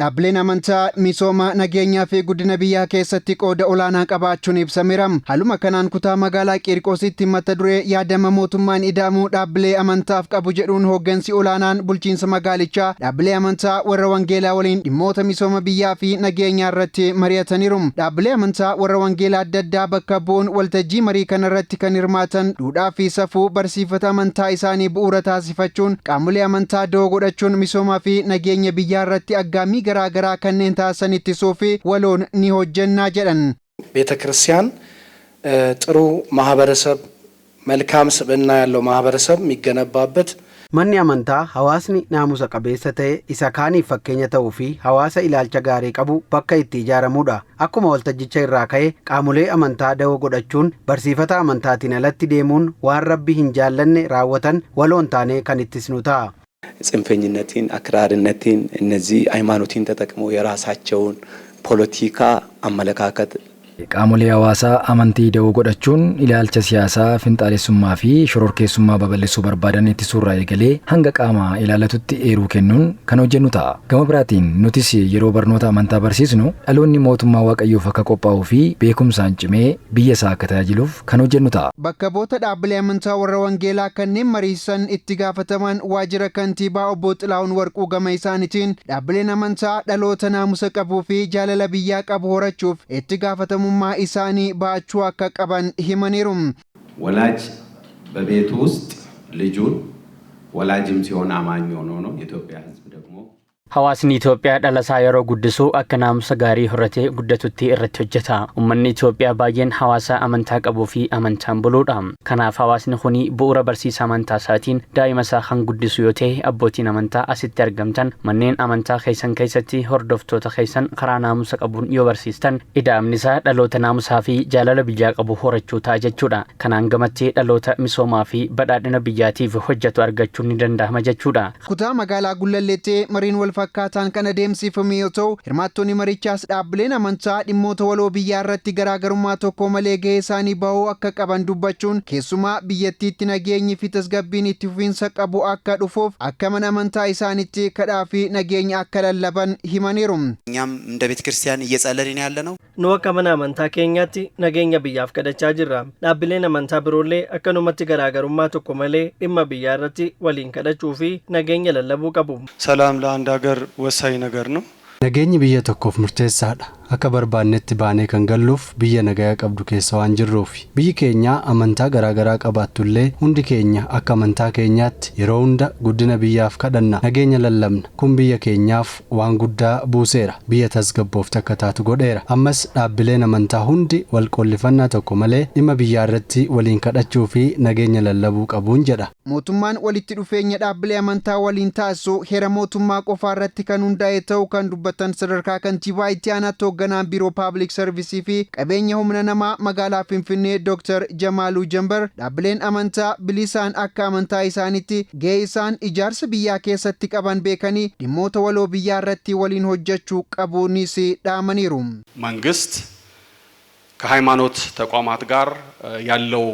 Dhaabbileen amantaa misooma nageenyaa fi guddina biyyaa keessatti qooda olaanaa qabaachuun ibsameera. Haaluma kanaan kutaa magaalaa Qiirqoositti mata duree yaadama mootummaan ida'amuu dhaabbilee amantaaf qabu jedhuun hooggansi olaanaan bulchiinsa magaalichaa dhaabbilee amantaa warra wangeelaa waliin dhimmoota misooma biyyaa fi nageenyaa irratti mari'ataniiru. Dhaabbilee amantaa warra wangeelaa adda addaa bakka bu'uun waltajjii marii kana irratti kan hirmaatan duudhaa fi safuu barsiifata amantaa isaanii bu'uura taasifachuun qaamolee amantaa doo godhachuun misoomaa fi nageenya biyyaa irratti aggaamii garaagaraa kanneen taasisan ittisuu fi waloon ni hojjennaa jedhan. ቤተ ክርስቲያን ጥሩ ማህበረሰብ መልካም ስብዕና ያለው ማህበረሰብ የሚገነባበት manni amantaa hawaasni naamusa qabeessa ta'e isa kaaniif fakkeenya ta'uu fi hawaasa ilaalcha gaarii qabu bakka itti ijaaramudha. Akkuma waltajjicha irraa ka'e qaamolee amantaa da'oo godhachuun barsiifata amantaatiin alatti deemuun waan rabbi hin jaallanne raawwatan waloon taanee kan ittisnu ta'a. ጽንፈኝነትን አክራሪነትን እነዚህ ሃይማኖትን ተጠቅመው የራሳቸውን ፖለቲካ አመለካከት qaamolee hawaasaa amantii da'oo godhachuun ilaalcha siyaasaa finxaalessummaa fi shororkeessummaa babal'isuu barbaadan ittisuurraa eegalee hanga qaama ilaalatutti eeruu kennuun kan hojjennu ta'a. Gama biraatiin nutis yeroo barnoota amantaa barsiisnu dhaloonni mootummaa waaqayyoof akka qophaa'uu fi beekumsaan cimee biyya isaa akka tajaajiluuf kan hojjennu ta'a. Bakka bu'oota dhaabbilee amantaa warra wangeelaa kanneen mariisan itti gaafataman waajjira kantiibaa obbo Xilaa'uun Warquu gama isaaniitiin dhaabbileen amantaa dhaloota naamusa qabuu fi jaalala biyyaa qabu horachuuf itti gaafatamu isaanii baachuu akka qaban himaniiru. ወላጅ በቤቱ ውስጥ ልጁን ወላጅም ሲሆን አማኝ ሆኖ ነው። የኢትዮጵያ ሕዝብ ደግሞ Hawaasni Itoophiyaa dhalasaa yeroo guddisuu akka naamusa gaarii horratee guddatutti irratti hojjeta. Uummanni Itoophiyaa baay'een hawaasa amantaa qabuu fi amantaan buluudha. Kanaaf hawaasni kun bu'uura barsiisa amantaa isaatiin daa'ima isaa kan guddisu yoo ta'e abbootiin amantaa asitti argamtan manneen amantaa keessan keessatti hordoftoota keessan karaa naamusa qabuun yoo barsiistan ida'amni isaa dhaloota naamusaa fi jaalala biyyaa qabu horachuu ta'a jechuudha. Kanaan gamatti dhaloota misoomaa fi badhaadhina biyyaatiif hojjetu argachuun ni danda'ama jechuudha. Kutaa magaalaa Gullalleetti mariin wal fakkaataan kan adeemsifame yoo ta'u hirmaattonni marichaas dhaabbileen amantaa dhimmoota waloo biyyaa irratti garaagarummaa tokko malee gahee isaanii bahuu akka qaban dubbachuun keessumaa biyyattiitti nageenyi fi tasgabbiin itti fufiinsa qabu akka dhufuuf akka mana amantaa isaanitti kadhaa fi nageenya akka lallaban himaniiru. እኛም እንደ ቤተ ክርስቲያን እየጸለይን ያለነው nu akka mana amantaa keenyaatti nageenya biyyaaf kadhachaa jirra. Dhaabbileen amantaa biroollee akkanumatti garaagarummaa tokko malee dhimma biyyaa irratti waliin kadhachuu fi nageenya lallabuu qabu. ሰላም ለአንድ ሀገር ወሳኝ ነገር ነው። Nageenyi biyya tokkoof murteessaadha. Akka barbaannetti baanee kan galluuf biyya nagayaa qabdu keessa waan jirruuf biyyi keenya amantaa garaagaraa qabaattullee hundi keenya akka amantaa keenyaatti yeroo hunda guddina biyyaaf kadhanna nageenya lallabna. Kun biyya keenyaaf waan guddaa buuseera. Biyya tasgabboofte akka taatu godheera. Ammas dhaabbileen amantaa hundi wal qollifannaa tokko malee dhimma biyyaa irratti waliin kadhachuu fi nageenya lallabuu qabuun jedha. Mootummaan walitti dhufeenya dhaabbilee amantaa waliin taasisu heera mootummaa qofaa irratti kan hundaa'e ta'uu kan dubbatan sadarkaa kantiibaa itti aanaatti hoogganaan biiroo paabliik sarvisii fi qabeenya humna namaa magaalaa Finfinnee Dr. Jamaaluu Jambar dhaabbileen amantaa bilisaan akka amantaa isaaniitti gahee isaan ijaarsa biyyaa keessatti qaban beekanii dhimmoota waloo biyyaa irratti waliin hojjechuu qabuunis dhaamaniiru. መንግስት ከሃይማኖት ተቋማት ጋር ያለው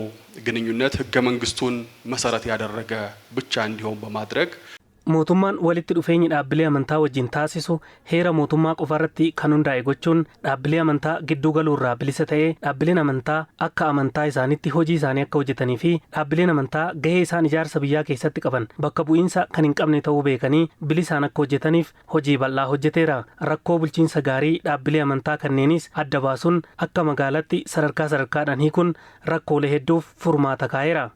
ግንኙነት ህገ መንግስቱን መሰረት ያደረገ ብቻ እንዲሆን በማድረግ mootummaan walitti dhufeenyi dhaabbilee amantaa wajjin taasisu heera mootummaa qofarratti kan hundaa'e gochuun dhaabbilee amantaa gidduu galuurraa bilisa ta'ee dhaabbileen amantaa akka amantaa isaanitti hojii isaanii akka hojjetanii fi dhaabbileen amantaa gahee isaan ijaarsa biyyaa keessatti qaban bakka bu'iinsa kan hin qabne ta'uu beekanii bilisaan akka hojjetaniif hojii bal'aa hojjeteera. Rakkoo bulchiinsa gaarii dhaabbilee amantaa kanneenis adda baasuun akka magaalatti sadarkaadhaan hiikuun rakkoolee hedduuf furmaata kaa'eera.